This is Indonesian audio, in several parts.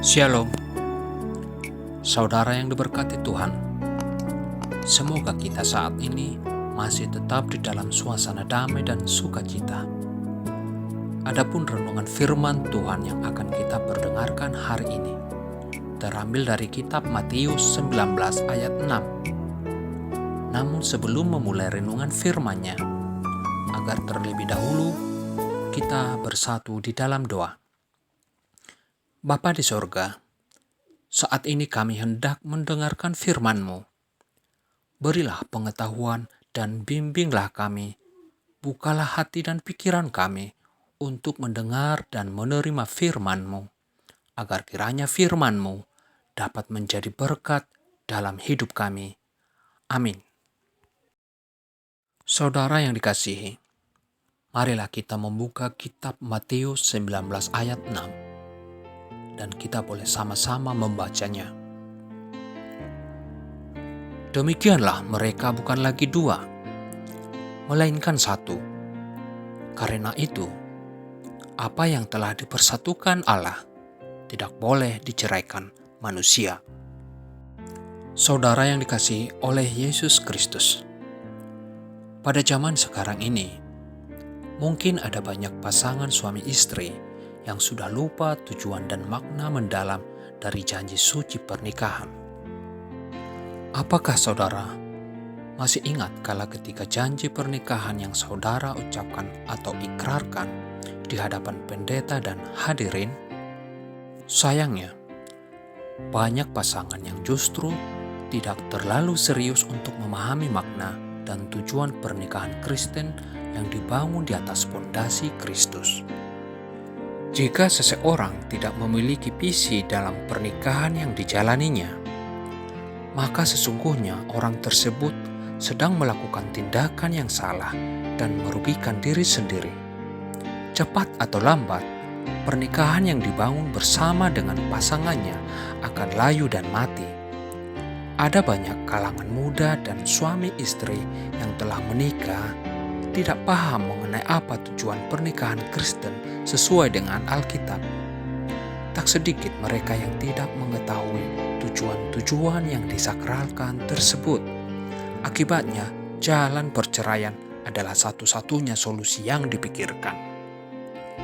Shalom, saudara yang diberkati Tuhan. Semoga kita saat ini masih tetap di dalam suasana damai dan sukacita. Adapun renungan firman Tuhan yang akan kita perdengarkan hari ini terambil dari kitab Matius 19 ayat 6. Namun sebelum memulai renungan firman-Nya, agar terlebih dahulu kita bersatu di dalam doa. Bapa di sorga, saat ini kami hendak mendengarkan firman-Mu. Berilah pengetahuan dan bimbinglah kami. Bukalah hati dan pikiran kami untuk mendengar dan menerima firman-Mu, agar kiranya firman-Mu dapat menjadi berkat dalam hidup kami. Amin. Saudara yang dikasihi, marilah kita membuka kitab Matius 19 ayat 6. Dan kita boleh sama-sama membacanya. Demikianlah mereka bukan lagi dua, melainkan satu. Karena itu, apa yang telah dipersatukan Allah tidak boleh diceraikan manusia. Saudara yang dikasihi oleh Yesus Kristus, pada zaman sekarang ini, mungkin ada banyak pasangan suami istri yang sudah lupa tujuan dan makna mendalam dari janji suci pernikahan. Apakah saudara masih ingat kala ketika janji pernikahan yang saudara ucapkan atau ikrarkan di hadapan pendeta dan hadirin? Sayangnya, banyak pasangan yang justru tidak terlalu serius untuk memahami makna dan tujuan pernikahan Kristen yang dibangun di atas fondasi Kristus. Jika seseorang tidak memiliki visi dalam pernikahan yang dijalaninya, maka sesungguhnya orang tersebut sedang melakukan tindakan yang salah dan merugikan diri sendiri. Cepat atau lambat, pernikahan yang dibangun bersama dengan pasangannya akan layu dan mati. Ada banyak kalangan muda dan suami istri yang telah menikah tidak paham mengenai apa tujuan pernikahan Kristen sesuai dengan Alkitab. Tak sedikit mereka yang tidak mengetahui tujuan-tujuan yang disakralkan tersebut. Akibatnya, jalan perceraian adalah satu-satunya solusi yang dipikirkan.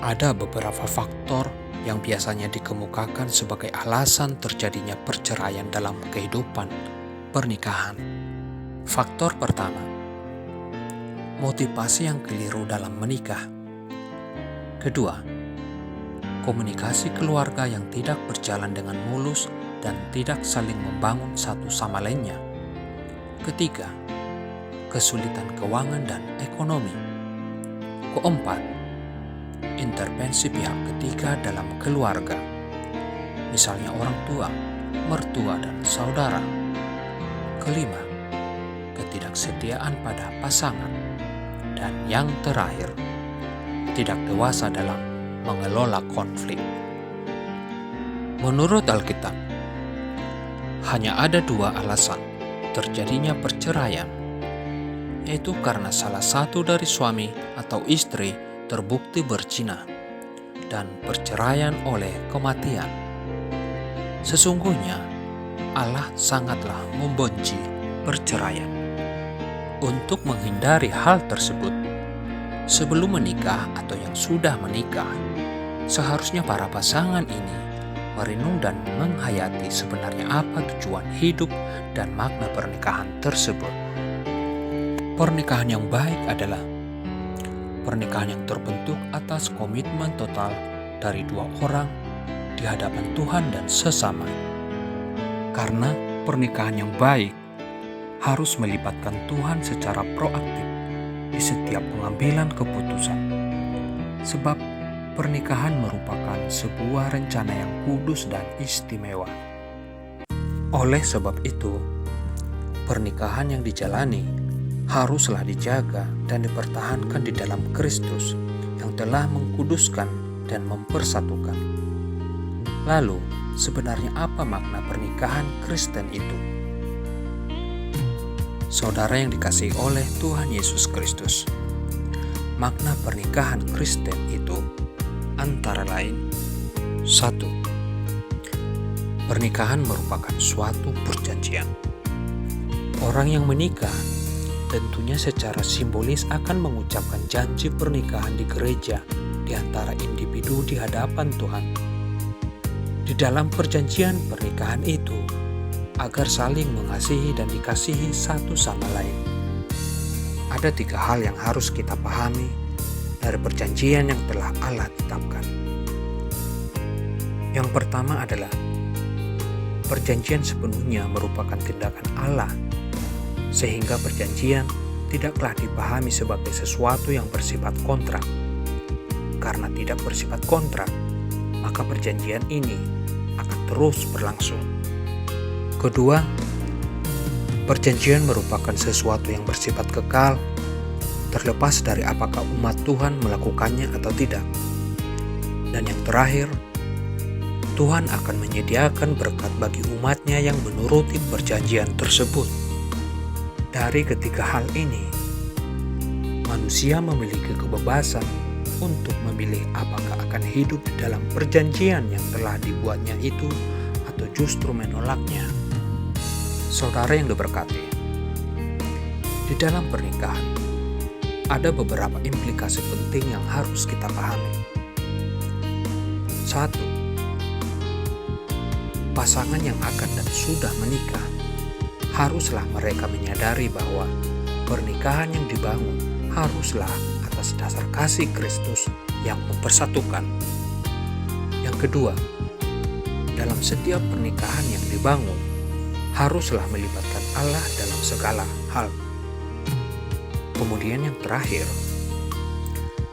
Ada beberapa faktor yang biasanya dikemukakan sebagai alasan terjadinya perceraian dalam kehidupan pernikahan. Faktor pertama, motivasi yang keliru dalam menikah. Kedua, komunikasi keluarga yang tidak berjalan dengan mulus dan tidak saling membangun satu sama lainnya. Ketiga, kesulitan keuangan dan ekonomi. Keempat, intervensi pihak ketiga dalam keluarga, misalnya orang tua, mertua, dan saudara. Kelima, ketidaksetiaan pada pasangan. Dan yang terakhir, tidak dewasa dalam mengelola konflik. Menurut Alkitab, hanya ada dua alasan terjadinya perceraian, yaitu karena salah satu dari suami atau istri terbukti berzina dan perceraian oleh kematian. Sesungguhnya, Allah sangatlah membenci perceraian. Untuk menghindari hal tersebut, sebelum menikah atau yang sudah menikah, seharusnya para pasangan ini merenung dan menghayati sebenarnya apa tujuan hidup dan makna pernikahan tersebut. Pernikahan yang baik adalah pernikahan yang terbentuk atas komitmen total dari dua orang di hadapan Tuhan dan sesama. Karena pernikahan yang baik harus melibatkan Tuhan secara proaktif di setiap pengambilan keputusan. Sebab pernikahan merupakan sebuah rencana yang kudus dan istimewa. Oleh sebab itu, pernikahan yang dijalani haruslah dijaga dan dipertahankan di dalam Kristus yang telah mengkuduskan dan mempersatukan. Lalu, sebenarnya apa makna pernikahan Kristen itu? Saudara yang dikasihi oleh Tuhan Yesus Kristus, makna pernikahan Kristen itu antara lain: 1. Pernikahan merupakan suatu perjanjian. Orang yang menikah tentunya secara simbolis akan mengucapkan janji pernikahan di gereja di antara individu di hadapan Tuhan. Di dalam perjanjian pernikahan itu, agar saling mengasihi dan dikasihi satu sama lain. Ada 3 hal yang harus kita pahami dari perjanjian yang telah Allah tetapkan. Yang pertama adalah perjanjian sepenuhnya merupakan tindakan Allah, sehingga perjanjian tidaklah dipahami sebagai sesuatu yang bersifat kontrak. Karena tidak bersifat kontrak, maka perjanjian ini akan terus berlangsung. Kedua, perjanjian merupakan sesuatu yang bersifat kekal, terlepas dari apakah umat Tuhan melakukannya atau tidak. Dan yang terakhir, Tuhan akan menyediakan berkat bagi umatnya yang menuruti perjanjian tersebut. Dari ketiga hal ini, manusia memiliki kebebasan untuk memilih apakah akan hidup di dalam perjanjian yang telah dibuatnya itu atau justru menolaknya. Saudara yang diberkati, di dalam pernikahan ada beberapa implikasi penting yang harus kita pahami. 1. Pasangan yang akan dan sudah menikah, haruslah mereka menyadari bahwa pernikahan yang dibangun haruslah atas dasar kasih Kristus yang mempersatukan. Yang kedua, dalam setiap pernikahan yang dibangun, haruslah melibatkan Allah dalam segala hal. Kemudian yang terakhir,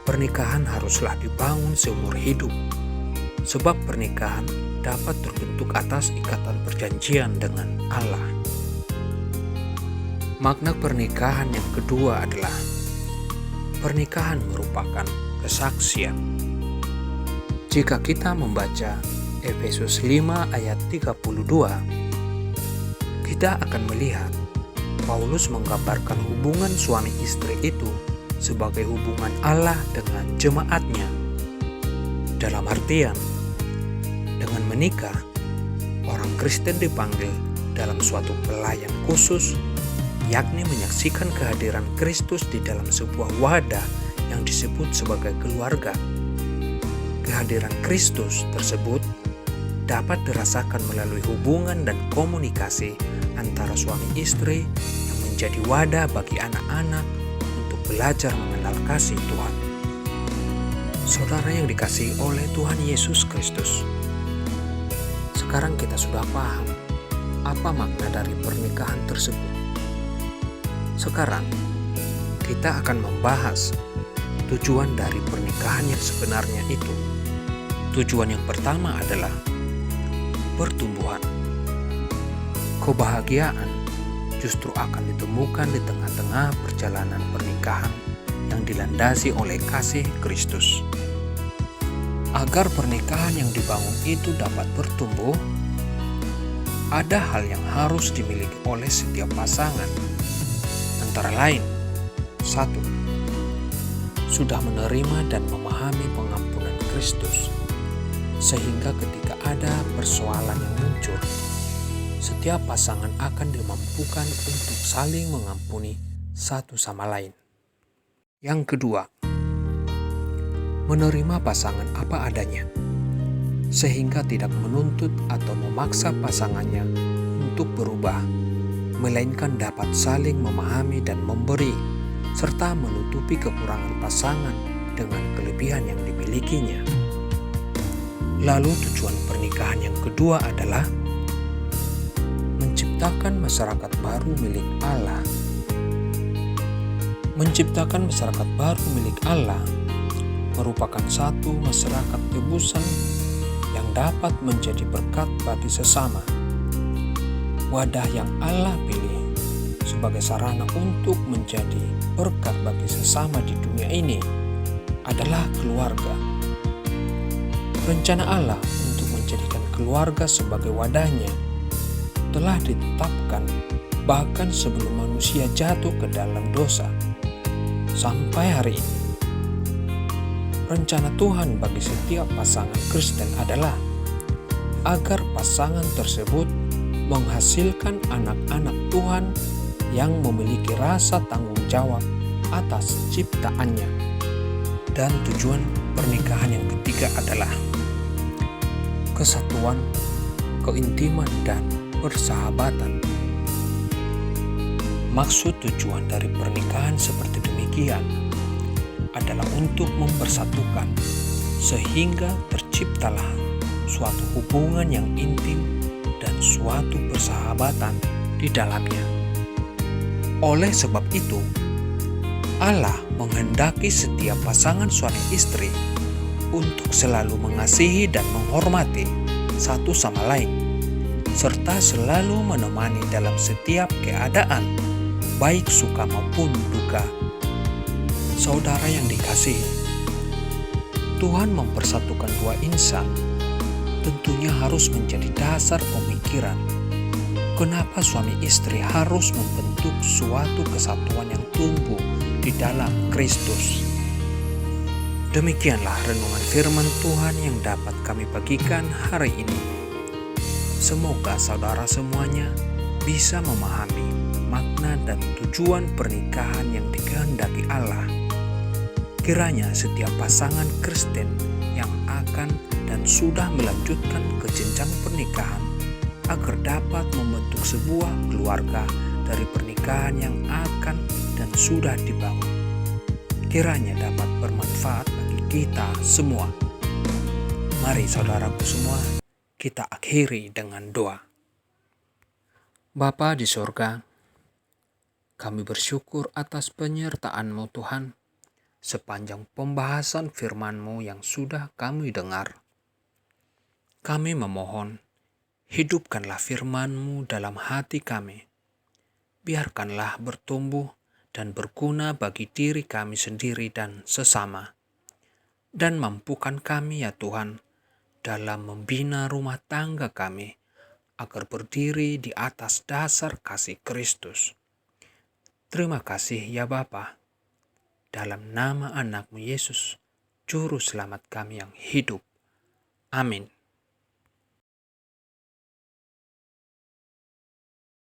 pernikahan haruslah dibangun seumur hidup, sebab pernikahan dapat terbentuk atas ikatan perjanjian dengan Allah. Makna pernikahan yang kedua adalah pernikahan merupakan kesaksian. Jika kita membaca Efesus 5 ayat 32, kita akan melihat Paulus menggambarkan hubungan suami istri itu sebagai hubungan Allah dengan jemaatnya. Dalam artian, dengan menikah, orang Kristen dipanggil dalam suatu pelayan khusus, yakni menyaksikan kehadiran Kristus di dalam sebuah wadah yang disebut sebagai keluarga. Kehadiran Kristus tersebut dapat dirasakan melalui hubungan dan komunikasi antara suami istri yang menjadi wadah bagi anak-anak untuk belajar mengenal kasih Tuhan. Saudara yang dikasihi oleh Tuhan Yesus Kristus, sekarang kita sudah paham apa makna dari pernikahan tersebut. Sekarang kita akan membahas tujuan dari pernikahan yang sebenarnya itu. Tujuan yang pertama adalah pertumbuhan. Kebahagiaan justru akan ditemukan di tengah-tengah perjalanan pernikahan yang dilandasi oleh kasih Kristus. Agar pernikahan yang dibangun itu dapat bertumbuh, ada hal yang harus dimiliki oleh setiap pasangan. Antara lain, 1. Sudah menerima dan memahami pengampunan Kristus, sehingga ketika ada persoalan yang muncul, setiap pasangan akan dimampukan untuk saling mengampuni satu sama lain. Yang kedua, menerima pasangan apa adanya, sehingga tidak menuntut atau memaksa pasangannya untuk berubah, melainkan dapat saling memahami dan memberi, serta menutupi kekurangan pasangan dengan kelebihan yang dimilikinya. Lalu tujuan pernikahan yang kedua adalah menciptakan masyarakat baru milik Allah. Menciptakan masyarakat baru milik Allah merupakan satu masyarakat tebusan yang dapat menjadi berkat bagi sesama. Wadah yang Allah pilih sebagai sarana untuk menjadi berkat bagi sesama di dunia ini adalah keluarga. Rencana Allah untuk menjadikan keluarga sebagai wadahnya telah ditetapkan bahkan sebelum manusia jatuh ke dalam dosa. Sampai hari ini, rencana Tuhan bagi setiap pasangan Kristen adalah agar pasangan tersebut menghasilkan anak-anak Tuhan yang memiliki rasa tanggung jawab atas ciptaannya. Dan tujuan pernikahan yang ketiga adalah kesatuan, keintiman, dan persahabatan. Maksud tujuan dari pernikahan seperti demikian adalah untuk mempersatukan, sehingga terciptalah suatu hubungan yang intim dan suatu persahabatan di dalamnya. Oleh sebab itu, Allah menghendaki setiap pasangan suami istri untuk selalu mengasihi dan menghormati satu sama lain, serta selalu menemani dalam setiap keadaan, baik suka maupun duka. Saudara yang dikasihi, Tuhan mempersatukan dua insan tentunya harus menjadi dasar pemikiran kenapa suami istri harus membentuk suatu kesatuan yang tumbuh di dalam Kristus. Demikianlah renungan firman Tuhan yang dapat kami bagikan hari ini. Semoga saudara semuanya bisa memahami makna dan tujuan pernikahan yang dikehendaki Allah. Kiranya setiap pasangan Kristen yang akan dan sudah melanjutkan ke jenjang pernikahan agar dapat membentuk sebuah keluarga dari pernikahan yang akan dan sudah dibangun. Kiranya dapat bermanfaat bagi kita semua. Mari saudaraku semua, kita akhiri dengan doa. Bapa di sorga, kami bersyukur atas penyertaan-Mu Tuhan, sepanjang pembahasan firman-Mu yang sudah kami dengar. Kami memohon, hidupkanlah firman-Mu dalam hati kami. Biarkanlah bertumbuh dan berguna bagi diri kami sendiri dan sesama. Dan mampukan kami ya Tuhan, dalam membina rumah tangga kami, agar berdiri di atas dasar kasih Kristus. Terima kasih ya Bapa. Dalam nama anak-Mu Yesus, Juru Selamat kami yang hidup. Amin.